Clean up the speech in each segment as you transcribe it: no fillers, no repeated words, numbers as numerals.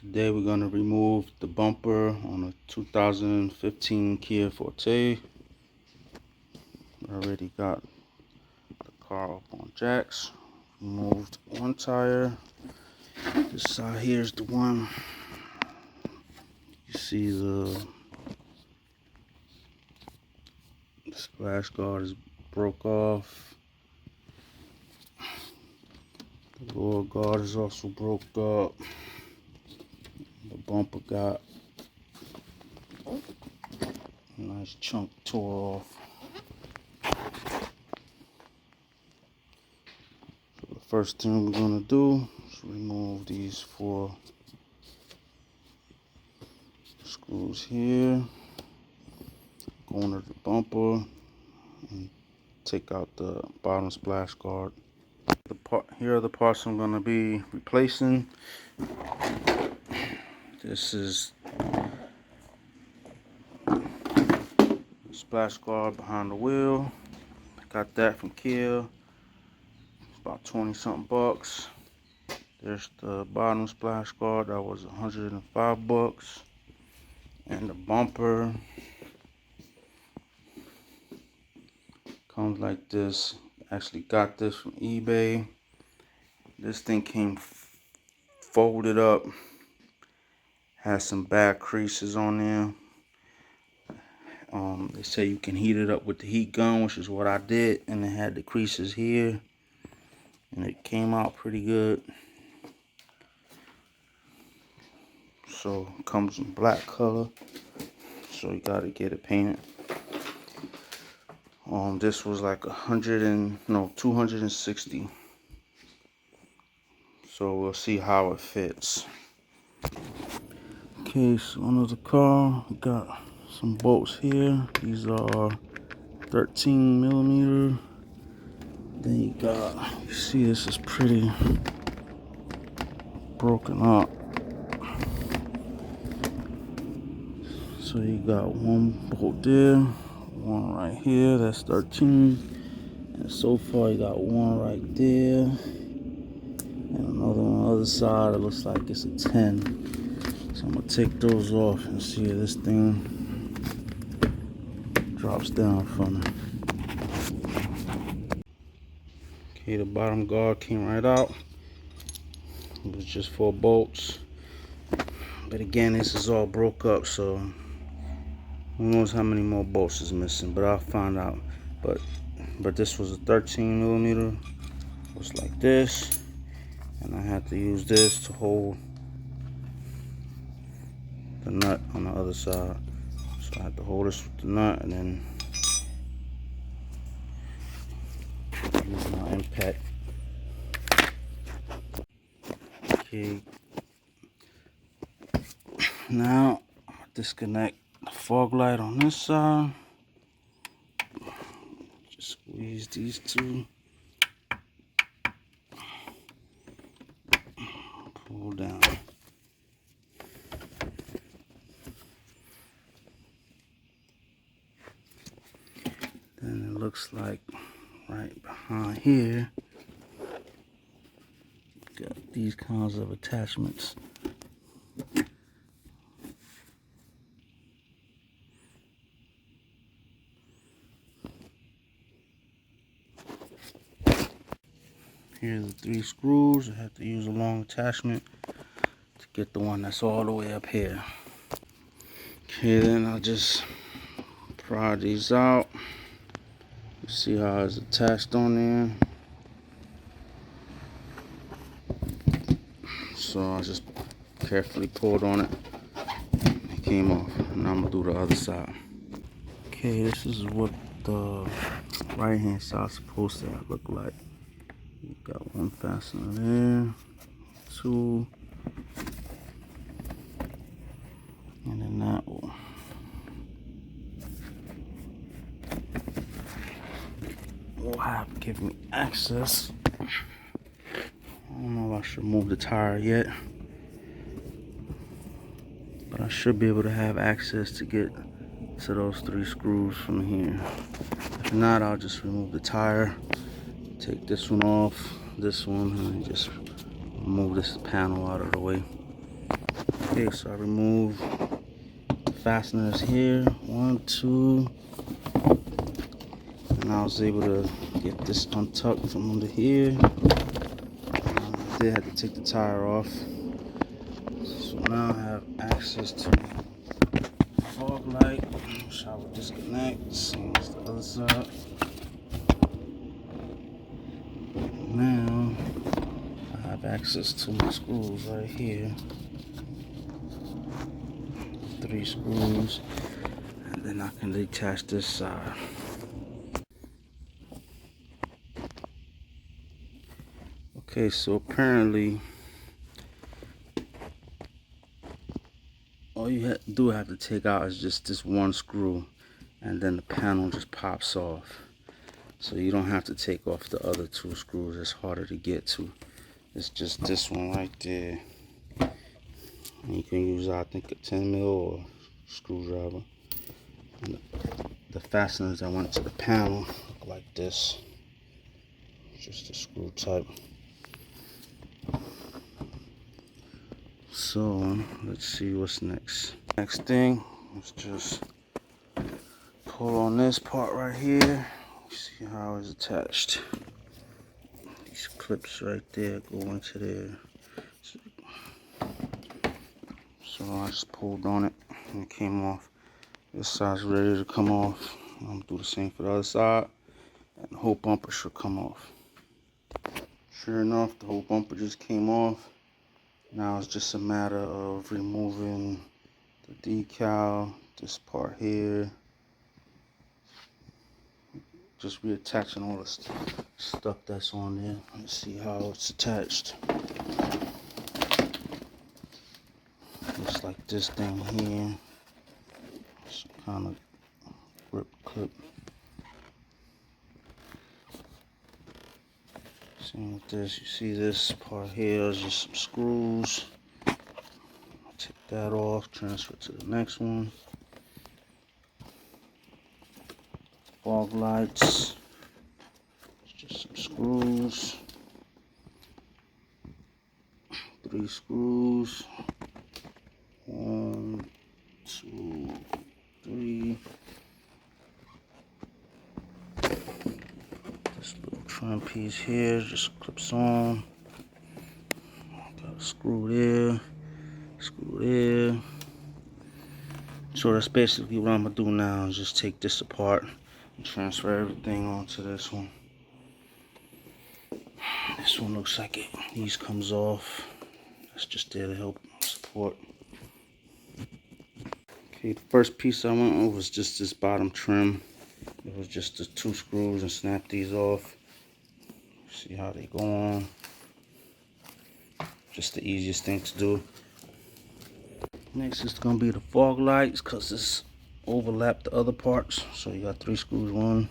Today we're going to remove the bumper on a 2015 Kia Forte. Already got the car up on jacks. Removed one tire. This side here is the one. You see the splash guard is broke off. The lower guard is also broke up. The bumper got a nice chunk tore off. So the first thing we're going to do is remove these 4 screws here, go under the bumper, and take out the bottom splash guard. Here are the parts I'm going to be replacing. This is the splash guard behind the wheel. I got that from Kia. It's about 20 something bucks. There's the bottom splash guard, that was 105 bucks. And the bumper comes like this. Actually got this from eBay. This thing came folded up. Has some bad creases on there. They say you can heat it up with the heat gun, which is what I did, and it had the creases here, and it came out pretty good. So it comes in black color, so you gotta get it painted. This was like 260. So we'll see how it fits. Okay, so under the car, we got some bolts here. These are 13 millimeter. Then you see this is pretty broken up. So you got one bolt there, one right here, that's 13. And so far you got one right there. And another one on the other side, it looks like it's a 10. So I'm gonna take those off and see if this thing drops down from it. Okay, the bottom guard came right out. It was just 4 bolts. But again, this is all broke up, so who knows how many more bolts is missing, but I'll find out. But this was a 13 millimeter. It was like this. And I had to use this to hold the nut on the other side. So I had to hold this with the nut and then use my impact. Okay. Now disconnect the fog light on this side. Just squeeze these two. Pull down. Then it looks like right behind here, got these kinds of attachments. Here's the 3 screws. I have to use a long attachment to get the one that's all the way up here. Okay, then I'll just pry these out. You see how it's attached on there. So I just carefully pulled on it. It came off. Now I'm gonna do the other side. Okay, this is what the right hand side is supposed to look like. You got one fastener there, 2, and then that will have to give me access. I don't know if I should move the tire yet, but I should be able to have access to get to those 3 screws from here. If not, I'll just remove the tire, take this one off, this one, and just move this panel out of the way. Okay, so I removed the fasteners here, 1, 2, and I was able to get this untucked from under here. I did have to take the tire off, so now I have access to my fog light, which I will disconnect. Same as the other side. Now I have access to my screws right here. 3 screws, and then I can detach this side. Okay, so apparently all you do have to take out is just this one screw, and then the panel just pops off. So you don't have to take off the other 2 screws. It's harder to get to. It's just this one right there. And you can use, I think, a 10 mil or screwdriver. And the fasteners that went to the panel look like this. Just a screw type. So let's see what's next. Next thing is just pull on this part right here. See how it's attached. These clips right there go into there. So I just pulled on it and it came off. This side's ready to come off. I'm gonna do the same for the other side, and the whole bumper should come off. Sure enough, the whole bumper just came off. Now it's just a matter of removing the decal, this part here, just reattaching all the stuff that's on there. Let's see how it's attached. Looks like this thing here. Some kind of grip clip. Same with this. You see this part here is just some screws. I'll take that off, transfer to the next one. Fog lights. It's just some screws. 3 screws. 1, 2, 3. This little trim piece here just clips on. Got a screw there, screw there. So that's basically what I'm gonna do now, is just take this apart and transfer everything onto this one. This one looks like these comes off. That's just there to help support. Okay, the first piece I went with was just this bottom trim. It was just the 2 screws, and snap these off. See how they go on. Just the easiest thing to do. Next is gonna be the fog lights, because this overlap the other parts. So you got 3 screws, 1,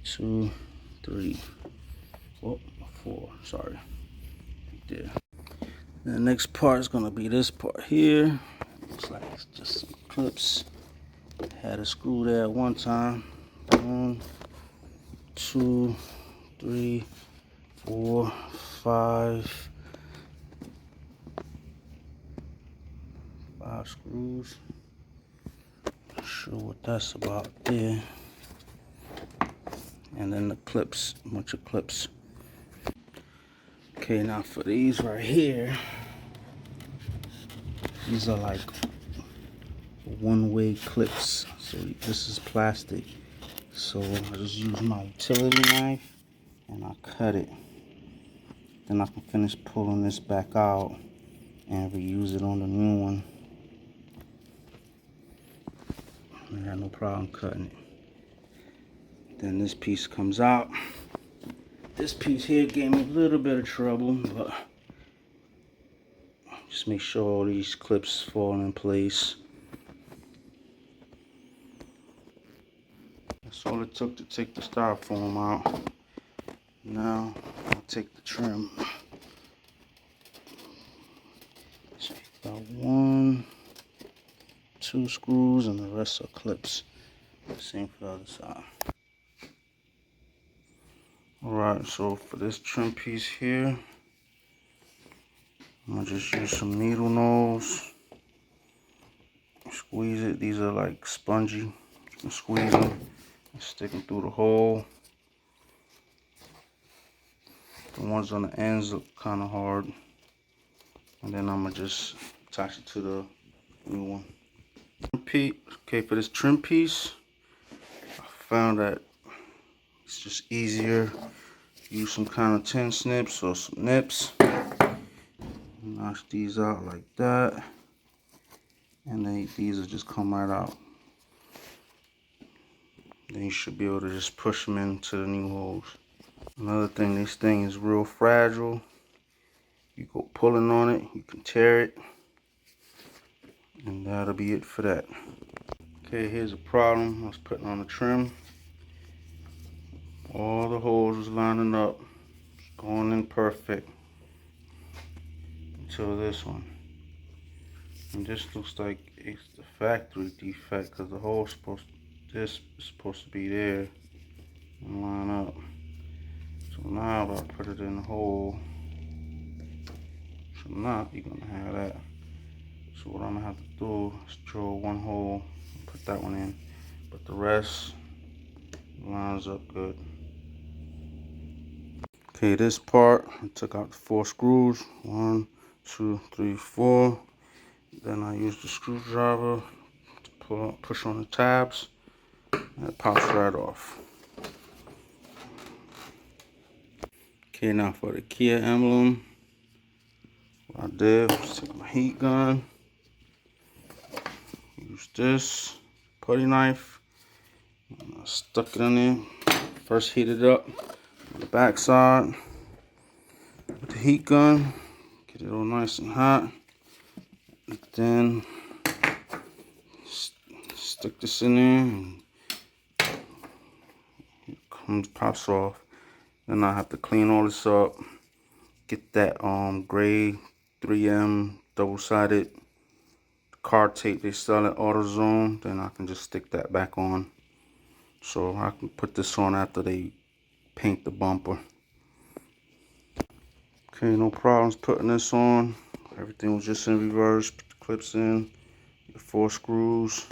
2, 3, 4, sorry, right there. The next part is gonna be this part here. Looks like it's just some clips. Had a screw there at one time. 1, 2, 3, 4, 5. 5 screws. Not sure what that's about there. And then the clips, a bunch of clips. Okay, now for these right here, these are like one-way clips. So this is plastic. So I just use my utility knife and I cut it. Then I can finish pulling this back out and reuse it on the new one. I had no problem cutting it. Then this piece comes out. This piece here gave me a little bit of trouble, but just make sure all these clips fall in place. That's all it took to take the styrofoam out. Now I'll take the trim. So you got 1, 2 screws, and the rest are clips. Same for the other side. Alright, so for this trim piece here, I'm gonna just use some needle nose. squeeze it. These are like spongy. You can squeeze them and stick them through the hole. The ones on the ends look kind of hard. And then I'm gonna just attach it to the new one. Okay, for this trim piece, I found that it's just easier to use some kind of tin snips or some nips. Notch these out like that, and then these will just come right out. Then you should be able to just push them into the new holes. Another thing, this thing is real fragile. You go pulling on it, you can tear it, and that'll be it for that. Okay, here's a problem I was putting on the trim. All the holes was lining up, going in perfect until this one. And this looks like it's the factory defect because the hole this is supposed to be there and line up. So now if I put it in the hole, so now you're gonna have that. So what I'm gonna have to do is drill one hole and put that one in, but the rest lines up good. Okay, this part I took out the 4 screws. 1, 2, 3, 4. Then I used the screwdriver to push on the tabs, and it pops right off. Okay, now for the Kia Emblem, what I did was take my heat gun, use this putty knife, and I stuck it in there. First heated up on the back side with the heat gun, get it all nice and hot. And then stick this in there and it pops off. Then I have to clean all this up, get that gray 3M double-sided car tape they sell at AutoZone. Then I can just stick that back on, so I can put this on after they paint the bumper. Okay, no problems putting this on. Everything was just in reverse. Put the clips in, the 4 screws.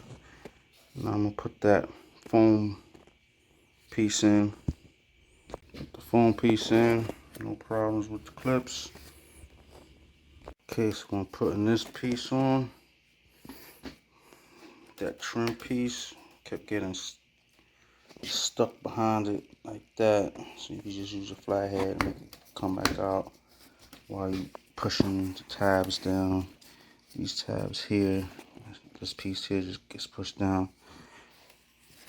Now I'm gonna put that foam piece in. Put the foam piece in, no problems with the clips. Okay, so I'm putting this piece on. That trim piece kept getting stuck behind it like that. So you can just use a flathead and make it come back out while you pushing the tabs down. These tabs here, this piece here just gets pushed down.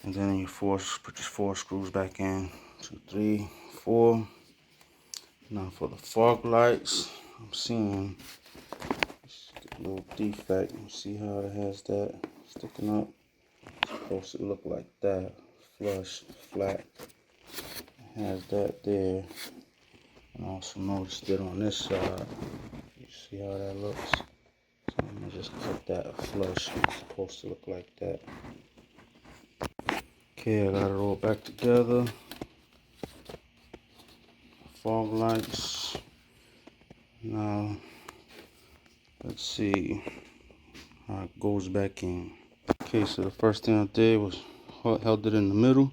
And then you put your 4 screws back in. 2, 3, 4. Now for the fog lights, I'm seeing a little defect. You see how it has that sticking up? It's supposed to look like that, flush, flat. It has that there. And I also noticed it on this side. You see how that looks? So I'm gonna just cut that flush. It's supposed to look like that. Okay, I got it all back together. Fog lights. Now, let's see how it goes back in. Okay, so the first thing I did was held it in the middle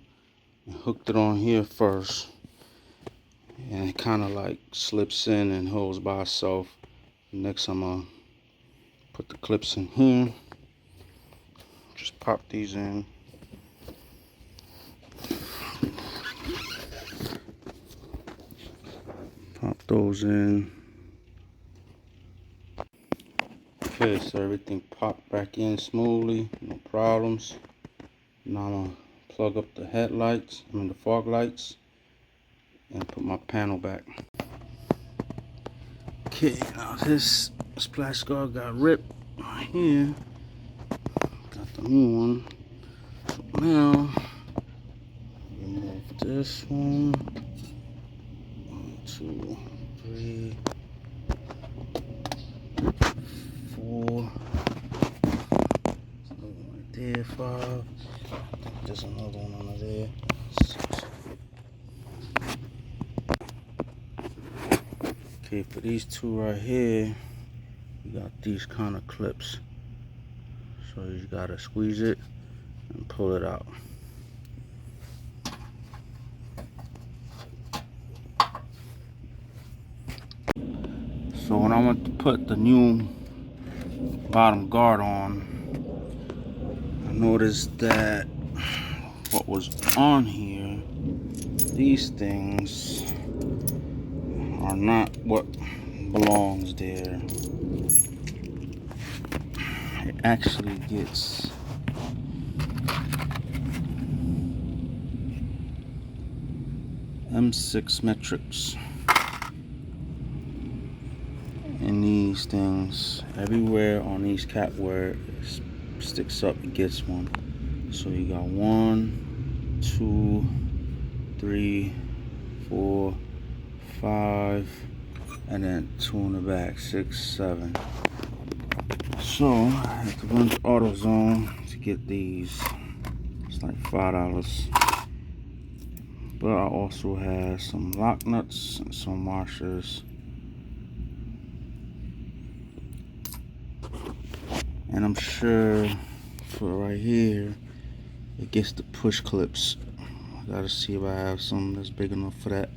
and hooked it on here first. And it kind of like slips in and holds by itself. Next, I'm gonna put the clips in here. Just pop these in. Pop those in. Okay, so everything popped back in smoothly, no problems. Now I'm gonna plug up the headlights, the fog lights, and put my panel back. Okay, now this splash guard got ripped right here. Got the new one. So now, remove this one. 1, 2, 3, 4. Another one right there, 5. I think there's another one under there. 6. Okay, for these 2 right here, we got these kind of clips. So you just gotta squeeze it and pull it out. So when I went to put the new bottom guard on, I noticed that what was on here, these things are not what belongs there. It actually gets M6 metrics in these things. Everywhere on these cap where it sticks up, it gets one. So you got 1, 2, 3, 4, 5, and then 2 in the back, 6, 7. So I had to run to AutoZone to get these. It's like $5. But I also have some lock nuts and some washers. And I'm sure for right here, it gets the push clips. I gotta see if I have some that's big enough for that.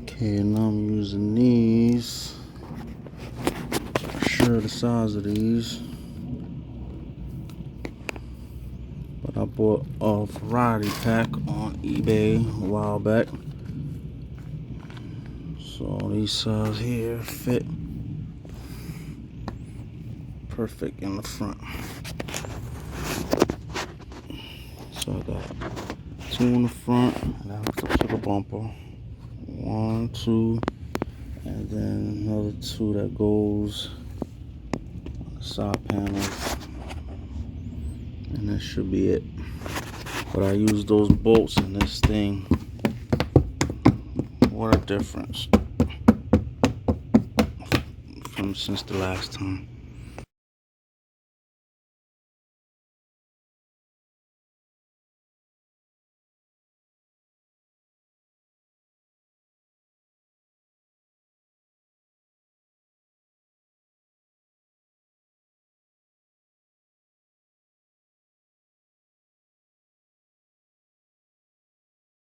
Okay, now I'm using these. Not sure the size of these, but I bought a variety pack on eBay a while back. So these size here fit perfect in the front. So I got 2 in the front, and I hooked up to the bumper. 1, 2, and then another 2 that goes on the side panels, and that should be it. But I used those bolts in this thing. What a difference from since the last time.